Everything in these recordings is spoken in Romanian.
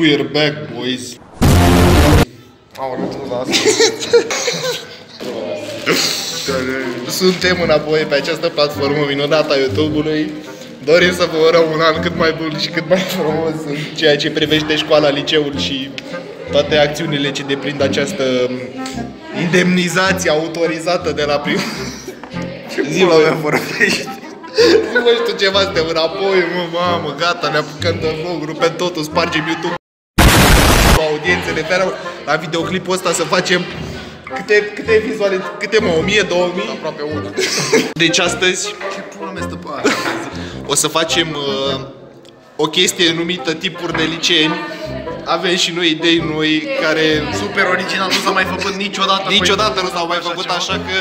We're back, boys. Suntem înapoi pe această platformă minunată a YouTube-ului. Dorim să vă urăm un an cât mai bun și cât mai frumos în ceea ce privește școala, liceul și toate acțiunile ce deprind această indemnizație autorizată de la primul. Zi-mă, mea vorbești. Nu știu ceva, suntem înapoi, mamă, gata, ne apucăm de vlog, rupem totul, spargem YouTube audiențele, la videoclipul ăsta să facem câte vizuale, câte mă, 1000, 2000? Aproape 1. Deci astăzi Ce pula mea stă pe aia? o să facem o chestie numită tipuri de liceeni. Avem și noi idei noi care Super original, nu s-a mai făcut niciodată. niciodată nu s-au mai făcut, așa că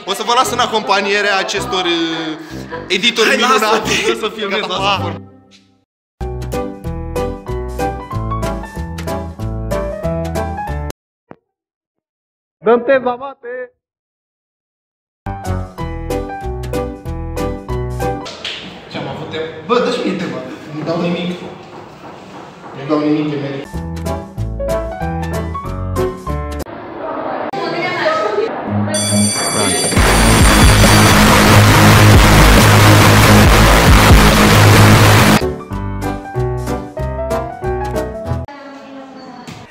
o să vă las în acompanierea acestor editori minunate. Să filmez asta. Dăm te zamate! Ce-am avut tema? Bă, dă-și mie tema. Nu dau nimic. Nu dau nimic, e merită.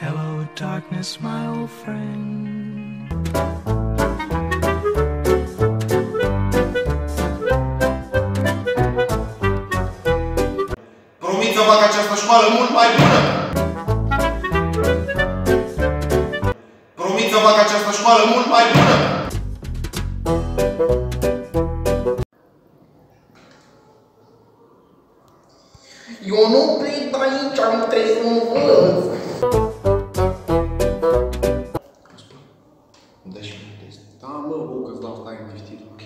Hello, darkness, my old friend. Promit să fac această școală mult mai bună. Promit să fac această școală mult mai bună. Eu nu plec aici, am trebuie să învăț. Da, mă, bă, că-ți dau, stai liniștit, ok?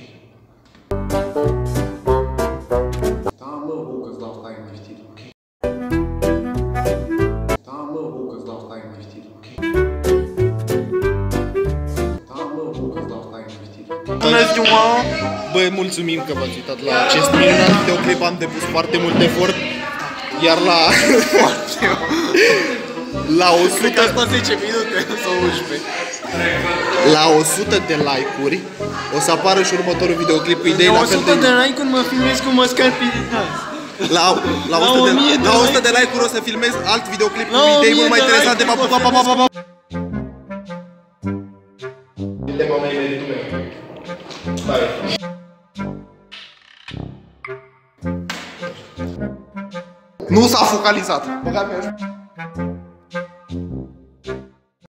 Da, mă, bă, că-ți dau, stai liniștit, ok? Da, mă, bă, că-ți dau, stai liniștit, ok? Da, mă, bă, că-ți dau, stai liniștit, ok? Bună ziua! Bă, mulțumim că v-ați uitat la acest minunat videoclip, am depus foarte mult efort. Iar la 100 Asta 10 minute sau 11. la 100 de like-uri o să apară și următorul videoclip cu idei La la fel 100 de like-uri mă filmez cum mă scalpi de dans. la 100 de like-uri o să filmez alt videoclip cu idei mult mai interesante. Pa pa pa pa pa pa. Tema mea e meritul meu. Bye. Nu s-a focalizat. Băga-mi